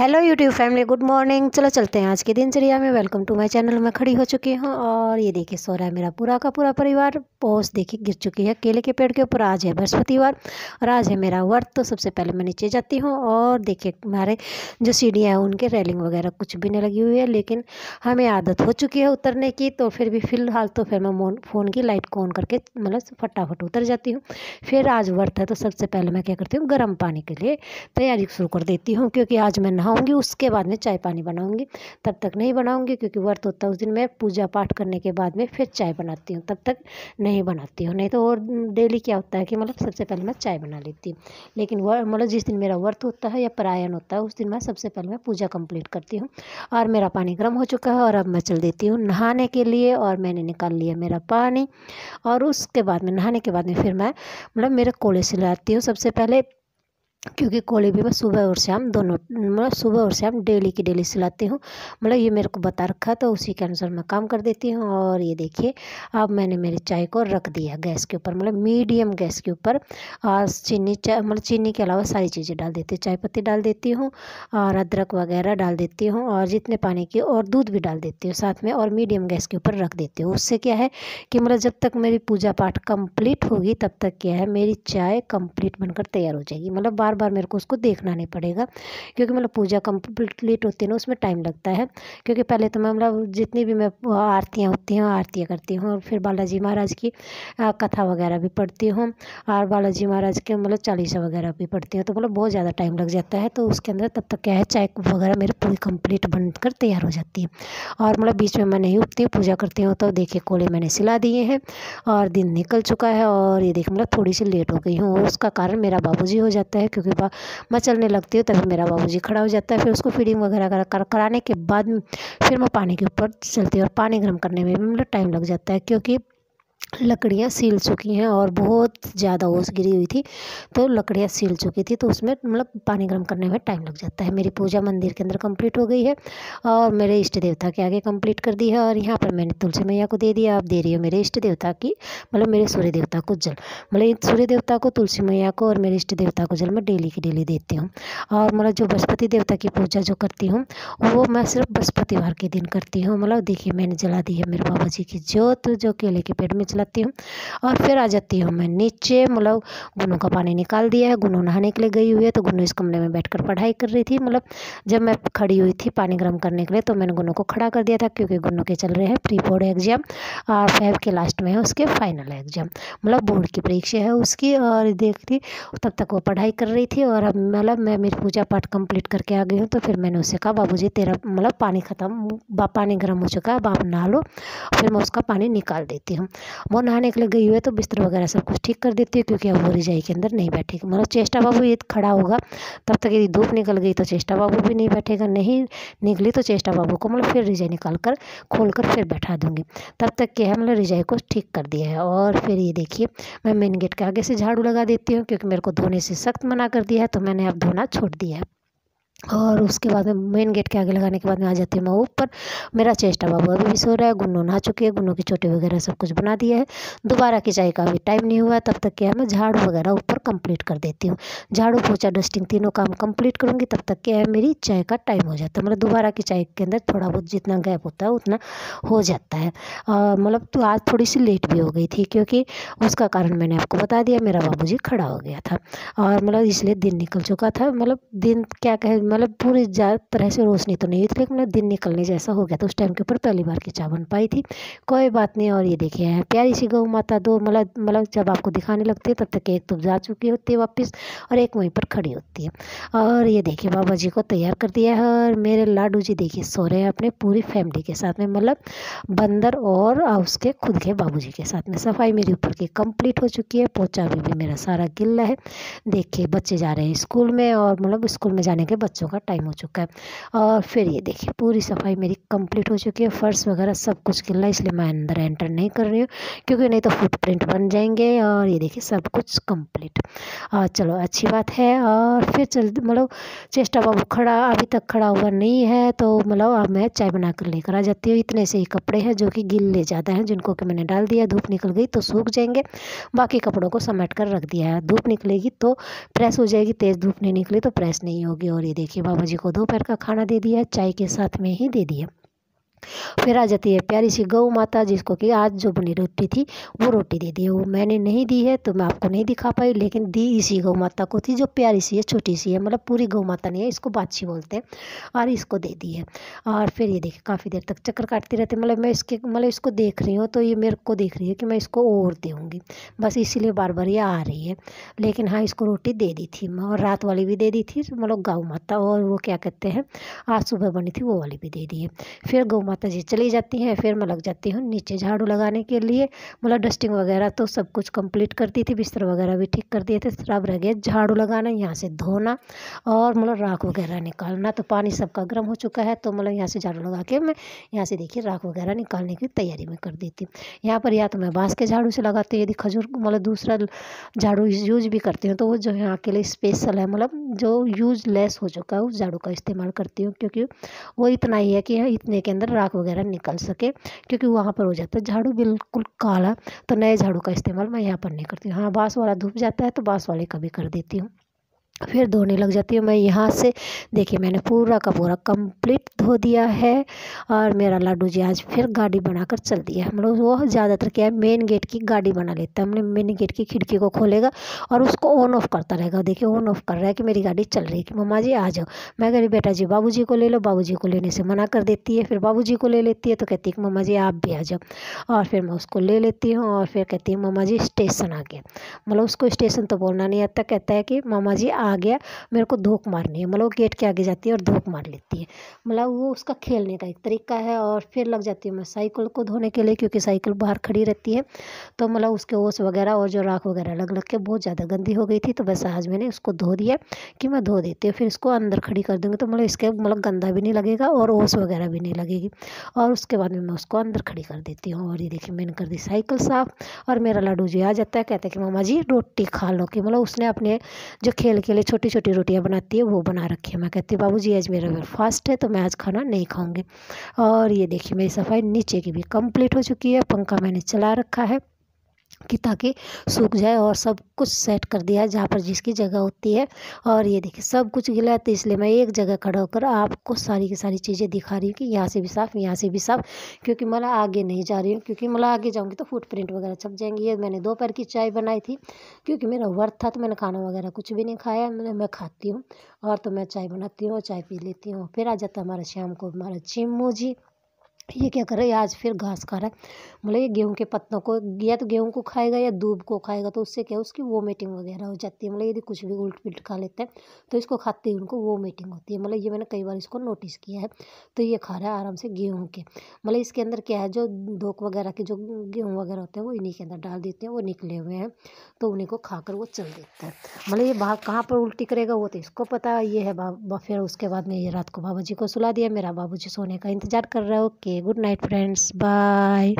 Hello YouTube family, good morning. चलो चलते हैं आज की दिनचर्या में। Welcome to my channel. मैं खड़ी हो चुकी हूँ और ये देखिए सो रहा है मेरा पूरा का पूरा परिवार। पोस्ट देखिए गिर चुकी है केले के पेड़ के ऊपर। आज है बृहस्पतिवार और आज है मेरा व्रत। तो सबसे पहले मैं नीचे जाती हूँ और देखिए हमारे जो सीढ़ियाँ हैं उनके रेलिंग वगैरह कुछ भी नहीं लगी हुई है, लेकिन हमें आदत हो चुकी है उतरने की। तो फिर भी फ़िलहाल तो फिर मैं फ़ोन की लाइट को ऑन करके मतलब फटाफट उतर जाती हूँ। फिर आज व्रत है तो सबसे पहले मैं क्या करती हूँ, गर्म पानी के लिए तैयारी शुरू कर देती हूँ, क्योंकि आज मैं नहाऊंगी उसके बाद में चाय पानी बनाऊंगी। तब तक नहीं बनाऊंगी क्योंकि व्रत होता है उस दिन। मैं पूजा पाठ करने के बाद में फिर चाय बनाती हूँ, तब तक नहीं बनाती हूँ। नहीं तो और डेली क्या होता है कि मतलब सबसे पहले मैं चाय बना लेती हूँ, लेकिन मतलब जिस दिन मेरा व्रत होता है या परायण होता है उस दिन मैं सबसे पहले मैं पूजा कंप्लीट करती हूँ। और मेरा पानी गर्म हो चुका है और अब मैं चल देती हूँ नहाने के लिए। और मैंने निकाल लिया मेरा पानी और उसके बाद में नहाने के बाद में फिर मैं मतलब मेरे कोले से लाती हूँ सबसे पहले, क्योंकि कोले भी मैं सुबह और शाम दोनों मतलब सुबह और शाम डेली की डेली सिलाती हूँ। मतलब ये मेरे को बता रखा है तो उसी के अनुसार मैं काम कर देती हूँ। और ये देखिए अब मैंने मेरी चाय को रख दिया गैस के ऊपर, मतलब मीडियम गैस के ऊपर। और चीनी मतलब चीनी के अलावा सारी चीज़ें डाल देती हूँ, चाय पत्ती डाल देती हूँ और अदरक वगैरह डाल देती हूँ और जितने पानी की और दूध भी डाल देती हूँ साथ में, और मीडियम गैस के ऊपर रख देती हूँ। उससे क्या है कि मतलब जब तक मेरी पूजा पाठ कंप्लीट होगी तब तक क्या है मेरी चाय कंप्लीट बनकर तैयार हो जाएगी। मतलब बार बार मेरे को उसको देखना नहीं पड़ेगा, क्योंकि मतलब पूजा कंप्लीट होती है ना उसमें टाइम लगता है। क्योंकि पहले तो मैं मतलब जितनी भी मैं आरतियाँ होती हैं आरतियाँ करती हूँ और फिर बालाजी महाराज की कथा वगैरह भी पढ़ती हूँ और बालाजी महाराज के मतलब चालीसा वगैरह भी पढ़ती हूँ। तो मतलब बहुत ज़्यादा टाइम लग जाता है, तो उसके अंदर तब तक क्या है चाय वगैरह मेरी पूरी कंप्लीट बनकर तैयार हो जाती है। और मतलब बीच में मैं नहीं उठती हूँ, पूजा करती हूँ। तो देखिए कोले मैंने सिला दिए हैं और दिन निकल चुका है और ये देखिए मतलब थोड़ी सी लेट हो गई हूँ। और उसका कारण मेरा बाबूजी हो जाता है, क्योंकि मैं चलने लगती हूँ तभी मेरा बाबूजी खड़ा हो जाता है। फिर उसको फीडिंग वगैरह कराने के बाद फिर मैं पानी के ऊपर चलती हूँ और पानी गर्म करने में भी मतलब टाइम लग जाता है, क्योंकि लकड़ियाँ सील चुकी हैं और बहुत ज़्यादा ओस गिरी हुई थी तो लकड़ियाँ सील चुकी थी, तो उसमें मतलब पानी गर्म करने में टाइम लग जाता है। मेरी पूजा मंदिर के अंदर कंप्लीट हो गई है और मेरे इष्ट देवता के आगे कंप्लीट कर दी है। और यहाँ पर मैंने तुलसी मैया को दे दिया। आप दे रही हो मेरे इष्ट देवता की मतलब मेरे सूर्य देवता को जल, मतलब सूर्य देवता को, तुलसी मैया को और मेरे इष्ट देवता को जल मैं डेली की डेली देती हूँ। और मतलब जो बृहस्पति देवता की पूजा जो करती हूँ वो मैं सिर्फ बृहस्पतिवार के दिन करती हूँ। मतलब देखिए मैंने जला दी है मेरे बाबा जी की ज्योत जो केले के पेड़ में जलाती हूँ। और फिर आ जाती हूँ मैं नीचे। मतलब गुन्नू का पानी निकाल दिया है, गुन्नू नहाने के लिए गई हुई है तो गुन्नू इस कमरे में बैठकर पढ़ाई कर रही थी। मतलब जब मैं खड़ी हुई थी पानी गर्म करने के लिए तो मैंने गुन्नू को खड़ा कर दिया था, क्योंकि गुन्नू के चल रहे हैं प्री बोर्ड एग्जाम और फेब के लास्ट में है उसके फाइनल एग्जाम, मतलब बोर्ड की परीक्षा है उसकी। और देखती तब तक वो पढ़ाई कर रही थी और अब मतलब मैं मेरी पूजा पाठ कंप्लीट करके आ गई हूँ। तो फिर मैंने उससे कहा बाबूजी तेरा मतलब पानी ख़त्म, पानी गर्म हो चुका है, अब आप नहा लो। फिर मैं उसका पानी निकाल देती हूँ। वो नहाने के लिए गई हुई है तो बिस्तर वगैरह सब कुछ ठीक कर देती है, क्योंकि अब वो रजाई के अंदर नहीं बैठेगी। मतलब चेष्टा बाबू ये खड़ा होगा तब तक, यदि धूप निकल गई तो चेष्टा बाबू भी नहीं बैठेगा, नहीं निकली तो चेष्टा बाबू को मतलब फिर रजाई निकाल कर खोल कर फिर बैठा दूंगी। तब तक क्या है मतलब रजाई को ठीक कर दिया है। और फिर ये देखिए मैं मेन गेट के आगे से झाड़ू लगा देती हूँ, क्योंकि मेरे को धोने से सख्त मना कर दिया है तो मैंने अब धोना छोड़ दिया है। और उसके बाद में मेन गेट के आगे लगाने के बाद में आ जाती हूँ मैं ऊपर। मेरा चेष्टा बाबू अभी भी सो रहा है, गुन्नू नहा चुकी है, गुन्नू की चोटी वगैरह सब कुछ बना दिया है। दोबारा की चाय का भी टाइम नहीं हुआ है, तब तक क्या है मैं झाड़ू वगैरह ऊपर कंप्लीट कर देती हूँ। झाड़ू पोछा डस्टिंग तीनों काम कंप्लीट करूँगी तब तक क्या है मेरी चाय का टाइम हो जाता है। मतलब दोबारा की चाय के अंदर थोड़ा बहुत जितना गैप होता है उतना हो जाता है। मतलब तो आज थोड़ी सी लेट भी हो गई थी, क्योंकि उसका कारण मैंने आपको बता दिया, मेरा बाबूजी खड़ा हो गया था और मतलब इसलिए दिन निकल चुका था। मतलब दिन क्या कहे मतलब पूरी तरह से रोशनी तो नहीं हुई थी, लेकिन मतलब दिन निकलने जैसा हो गया था। उस टाइम के ऊपर पहली बार की चाय बन पाई थी, कोई बात नहीं। और ये देखिए है प्यारी सी गौ माता दो, मतलब जब आपको दिखाने लगती है तब तक एक तो जा चुकी होती है वापस और एक वहीं पर खड़ी होती है। और ये देखिए बाबा जी को तैयार कर दिया है और मेरे लाडू जी देखिए सो रहे हैं अपने पूरी फैमिली के साथ में, मतलब बंदर और उसके खुद के बाबूजी के साथ में। सफाई मेरी ऊपर की कंप्लीट हो चुकी है, पोछा भी मेरा सारा गिल्ला है। देखिए बच्चे जा रहे हैं स्कूल में और मतलब स्कूल में जाने के बच्चों का टाइम हो चुका है। और फिर ये देखिए पूरी सफाई मेरी कंप्लीट हो चुकी है, फर्श वगैरह सब कुछ गिल्ला, इसलिए मैं अंदर एंटर नहीं कर रही हूँ, क्योंकि नहीं तो फुटप्रिंट बन जाएंगे। और ये देखिए सब कुछ कंप्लीट। और चलो अच्छी बात है। और फिर चल मतलब चेष्टा बाबू खड़ा अभी तक खड़ा हुआ नहीं है, तो मतलब अब मैं चाय बना कर लेकर आ जाती हूँ। इतने से ही कपड़े हैं जो कि गिल्ले ज़्यादा हैं, जिनको कि मैंने डाल दिया, धूप निकल गई तो सूख जाएंगे। बाकी कपड़ों को समेट कर रख दिया है, धूप निकलेगी तो प्रेस हो जाएगी, तेज़ धूप नहीं निकली तो प्रेस नहीं होगी। और ये देखिए बाबा जी को दोपहर का खाना दे दिया, चाय के साथ में ही दे दिया। फिर आ जाती है प्यारी सी गौ माता, जिसको कि आज जो बनी रोटी थी वो रोटी दे दी है। वो मैंने नहीं दी है तो मैं आपको नहीं दिखा पाई, लेकिन दी इसी गौ माता को थी, जो प्यारी सी है, छोटी सी है, मतलब पूरी गौ माता नहीं है, इसको बाछी बोलते हैं, और इसको दे दी है। और फिर ये देखिए काफ़ी देर तक चक्कर काटती रहती है, मतलब मैं इसको देख रही हूँ तो ये मेरे को देख रही है कि मैं इसको और दूँगी, बस इसीलिए बार बार ये आ रही है। लेकिन हाँ, इसको रोटी दे दी थी मैं, और रात वाली भी दे दी थी, मतलब गौ माता, और वो क्या कहते हैं आज सुबह बनी थी वो वाली भी दे दी है। फिर गौ माता जी चली जाती हैं, फिर मैं लग जाती हूँ नीचे झाड़ू लगाने के लिए, मतलब डस्टिंग वगैरह तो सब कुछ कंप्लीट कर दी थी, बिस्तर वगैरह भी ठीक कर दिए थे, अब रह गया झाड़ू लगाना, यहाँ से धोना और मतलब राख वगैरह निकालना। तो पानी सबका गर्म हो चुका है, तो मतलब यहाँ से झाड़ू लगा के मैं यहाँ से देखिए राख वगैरह निकालने की तैयारी में कर देती हूँ। यहाँ पर या तो मैं बाँस के झाड़ू से लगाती हूँ, यदि खजूर मतलब दूसरा झाड़ू यूज भी करती हूँ तो वो जो यहाँ के लिए स्पेशल है, मतलब जो यूज लेस हो चुका है उस झाड़ू का इस्तेमाल करती हूँ, क्योंकि वो इतना ही है कि इतने के अंदर राख वगैरह निकल सके, क्योंकि वहाँ पर हो जाता है झाड़ू बिल्कुल काला। तो नए झाड़ू का इस्तेमाल मैं यहाँ पर नहीं करती हूँ। हाँ, बाँस वाला धुप जाता है तो बाँस वाले का भी कर देती हूँ। फिर धोने लग जाती हूँ मैं यहाँ से। देखिए मैंने पूरा का पूरा कंप्लीट धो दिया है, और मेरा लाडू जी आज फिर गाड़ी बनाकर चल दिया है। मतलब वो ज़्यादातर क्या है, मेन गेट की गाड़ी बना लेता है, मतलब मेन गेट की खिड़की को खोलेगा और उसको ऑन ऑफ करता रहेगा। देखिए ऑन ऑफ कर रहा है कि मेरी गाड़ी चल रही है, कि मम्मा जी आ जाओ। मैं कह रही बेटा जी बाबू जी को ले लो, बाबू जी को लेने से मना कर देती है, फिर बाबू जी को ले लेती है तो कहती है कि मम्मा जी आप भी आ जाओ, और फिर मैं उसको ले लेती हूँ, और फिर कहती है मम्मा जी स्टेशन आ गया। मतलब उसको स्टेशन तो बोलना नहीं आता, कहता है कि मामा जी आ गया, मेरे को धोख मारनी है। मतलब वो गेट के आगे जाती है और धोख मार लेती है, मतलब वो उसका खेलने का एक तरीका है। और फिर लग जाती हूँ मैं साइकिल को धोने के लिए, क्योंकि साइकिल बाहर खड़ी रहती है, तो मतलब उसके ओस वगैरह और जो राख वगैरह लग लग के बहुत ज़्यादा गंदी हो गई थी, तो बस आज मैंने उसको धो दिया कि मैं धो देती हूँ, फिर इसको अंदर खड़ी कर दूँगी, तो मतलब इसके मतलब गंदा भी नहीं लगेगा और ओस वगैरह भी नहीं लगेगी। और उसके बाद में मैं उसको अंदर खड़ी कर देती हूँ। और ये देखिए मैंने कर दी साइकिल साफ़, और मेरा लाडू जी आ जाता है, कहता है कि मामा जी रोटी खा लो, कि मतलब उसने अपने जो खेल के लिए छोटी छोटी रोटियां बनाती है वो बना रखी है। मैं कहती हूँ बाबू जी आज मेरा फास्ट है तो मैं आज खाना नहीं खाऊंगी। और ये देखिए मेरी सफाई नीचे की भी कंप्लीट हो चुकी है, पंखा मैंने चला रखा है कि ताकि सूख जाए, और सब कुछ सेट कर दिया है जहाँ पर जिसकी जगह होती है। और ये देखिए सब कुछ गिला है, तो इसलिए मैं एक जगह खड़ा होकर आपको सारी की सारी चीज़ें दिखा रही हूँ कि यहाँ से भी साफ़, यहाँ से भी साफ़, क्योंकि मैं आगे नहीं जा रही हूँ, क्योंकि मैं आगे जाऊँगी तो फुटप्रिंट वगैरह छप जाएंगी। ये मैंने दोपहर की चाय बनाई थी, क्योंकि मेरा व्रत था, तो मैंने खाना वगैरह कुछ भी नहीं खाया, मैं खाती हूँ और तो मैं चाय बनाती हूँ, चाय पी लेती हूँ। फिर आ जाता हमारा शाम को हमारा चिम्मू जी, ये क्या कर रहा है आज फिर घास खा रहा है। मतलब ये गेहूं के पत्तों को, या तो गेहूं को खाएगा या दूब को खाएगा, तो उससे क्या है उसकी वोमिटिंग वगैरह हो जाती है। मतलब यदि कुछ भी उल्ट पिल्ट खा लेते हैं तो इसको खाते ही उनको वोमिटिंग होती है। मतलब ये मैंने कई बार इसको नोटिस किया है। तो ये खा रहा है आराम से गेहूँ के, मतलब इसके अंदर क्या है जो धोक वगैरह के जो गेहूँ वगैरह होते हैं वो इन्हीं के अंदर डाल देते हैं, वो निकले हुए हैं, तो उन्हीं को खाकर वो चल देता है। मतलब ये बाहर कहाँ पर उल्टी करेगा वो तो इसको पता। ये है फिर उसके बाद में ये रात को बाबू जी को सुला दिया, मेरा बाबू जी सोने का इंतजार कर रहा है। Okay good night friends, bye.